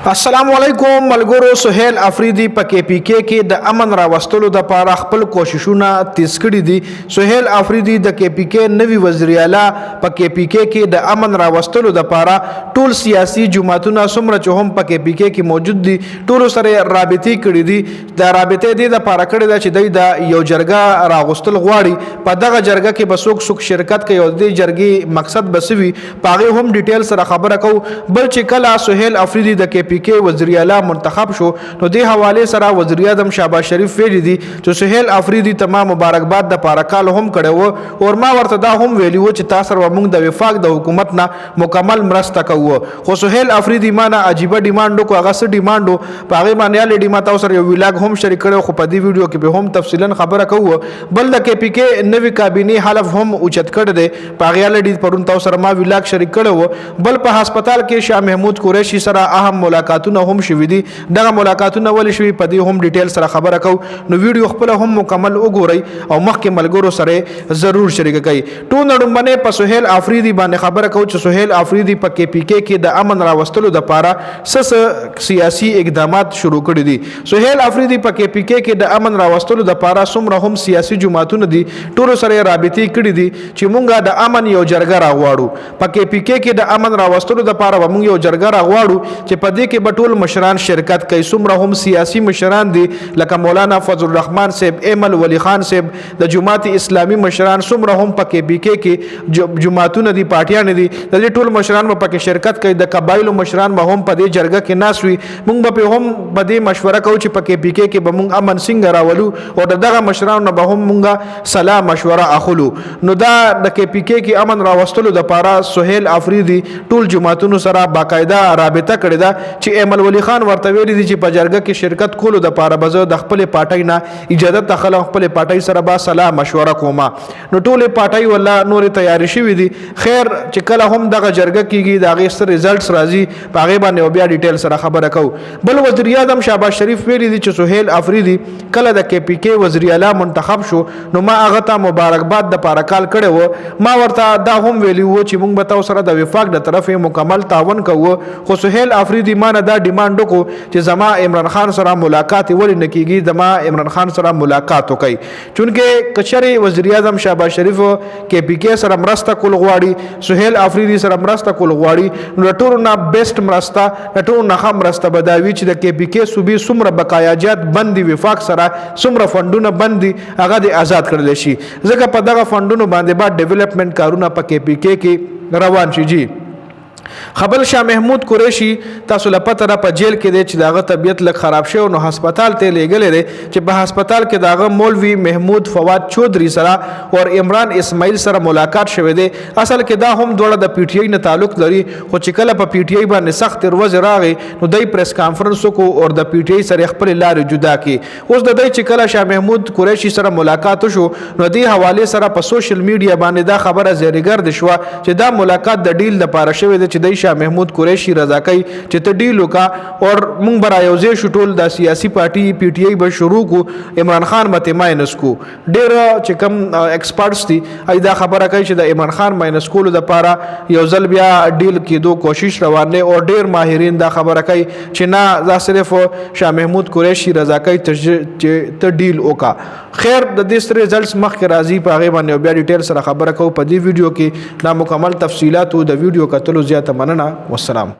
السلام علیکم ملګرو. سہیل افریدی په KPK کې د امن راوستلو د پاره خپل کوششونه تیز کړي دي. سہیل افریدی د KPK نوی وزیر اعلی په KPK کې د امن راوستلو د پاره ټول سیاسي جماعتونه څومره چې هم په KPK کې موجود دي ټول سره رابطې کړي دي. د رابطې د پاره کړي دا چې د یو جرګه راغستل غواړي. په دغه جرګه کې به څوک شرکت کوي او د جرګې مقصد بسوي پاغه هم ډیټیل سره خبره کو. بل چې کله سہیل افریدی د KPK وزیر اعلی منتخب شو نو د حواله سره وزیر اعظم شهباز شریف ویلي دي چې سہیل افریدی تمام مبارکباد د پارکال هم کړو او ما ورته دا هم ویلی و چې تاسو موږ د وفاق د حکومت نه مکمل مرسته کوو. خو سہیل افریدی مانه عجیب ډیماند کو هغه څه ډیماند په هغه باندې لې ډیماند تاسو یو ویلاګ هم شریک کړو خو په دې ویډیو کې به هم تفصیلا خبره کوو. بل د KPK نوی کابینه حلف هم اوچت کړ دي په هغه لې پرون تاسو ما ویلاګ شریک کړو. بل په هسپتال کې شاه محمود قریشی سره اهم ملاقاتونه هم شوي دي. دغه ملاقاتونه ولې شوي په دې هم ډیټیل سره خبره کو. نو ویډیو خپل هم مکمل وګورئ او مخکې ملګرو سره ضرور شریک کړئ. ټول نړمبنه په سہیل افریدی باندې خبره کو چې سہیل افریدی په KPK کې د امن راوستلو د پاره سیاسي اقدامات شروع کړي دي. سہیل افریدی په KPK کې د امن راوستلو د پاره څومره هم سیاسي جماعتونه دي ټول سره رابطې کړي دي چې مونږه د امن یو جرګه راغواړو. په KPK کې د امن راوستلو د پاره مونږ یو جرګه راغواړو چې په دې کې بټول مشران شرکت کوي. څومره هم سیاسي مشران دي لکه مولانا فضل الرحمن صاحب، ایمل ولی خان صاحب، د جماعت اسلامی مشران څومره هم په KPK کې جماعتونه دي پارټیان دي د دې ټول مشران په کې شرکت کوي. د قبایلو مشران به هم په دې جرګه کې ناسوي. موږ به هم په دې مشوره کوو چې په KPK کې به موږ امن څنګه راولو او دغه مشران به هم موږ صلاح مشوره اخلو. نو دا د KPK کې امن راوستلو د پاره سہیل افریدی ټول جماعتونو سره باقاعده رابطه کړې ده چې ایمل ولی خان ورته ویلي دي چې په جرګه کې شرکت کولو د پاره بزو د خپل پارټای نه اجازه تخلق خپل پارټای سره با صلاح مشوره کوما. نو ټول پارټای ولا نور تیاری شوی دي. خیر چې کله هم دغه جرګه کیږي د هغه سره ریزلټس راځي په هغه باندې بیا ډیټیل سره خبره کو. بل وزیر اعظم شهباز شریف ویلي دي چې سہیل افریدی کله د KPK وزیر اعلی منتخب شو نو ما هغه ته مبارکباد د پاره کال کړو. ما ورته دا هم ویلی و چې موږ به تاسو سره د وفاق د طرفه مکمل تعاون کوو. خو سہیل افریدی مانه دا ډیماند کو چې زما عمران خان سره ملاقات ولې نکېږي زما عمران خان سره ملاقات وکړي. چونکه کچري وزیر اعظم شهباز شریف KPK سره مرسته کول غواړي، سہیل افریدی سره مرسته کول غواړي، نو ټول نه بیسټ مرسته ټول نه هم مرسته بداوي چې د KPK صوبې څومره بقایاجات بندي وفاق سره څومره فندونه بندي هغه د آزاد کړل شي. ځکه په دغه فندونو باندې بعد ډیولپمنٹ کارونه په KPK کې روان شي. جی خبل شاه محمود قریشی تاسو لپاره را په جیل کې دی چې داغه طبیعت لږ خراب شو نو هسپتال ته لېګلې دی چې په هسپتال کې داغه مولوی محمود فواد چودھری سره او عمران اسماعیل سره ملاقات شوه دی. اصل کې دا هم دوړه د PTI نه تعلق لري خو چې کله په PTI باندې سخت روز راغی نو دای پریس کانفرنس کو او د PTI سره خپل لارې جدا کړي. اوس د دای چې کله شاه محمود قریشی سره ملاقات شو نو دې حواله سره په سوشل میډیا باندې دا خبره زیریګرد شو چې دا ملاقات د ډیل لپاره شوه دی چې د شاه محمود قریشی رضا کوي چې ته ډیل وکا او مونږ برا یوځې شټول د سیاسي پارټي PTI به شروع کو عمران خان مته ماینس کو. ډیر چې کم ایکسپرټس دي ایدا خبره کوي چې د عمران خان ماینس کولو د پاره یو ځل بیا ډیل کېدو کوشش روانه او ډیر ماهرین دا خبره کوي چې نه دا صرف شاه محمود قریشی رضا کوي چې ته ډیل وکا. خیر د دې سره ریزلټس مخکې راځي په هغه باندې بیا ډیټیل سره خبره کو. په دې ویډیو کې نا مکمل تفصيلات او د ویډیو کتلو زیاته مننه. والسلام.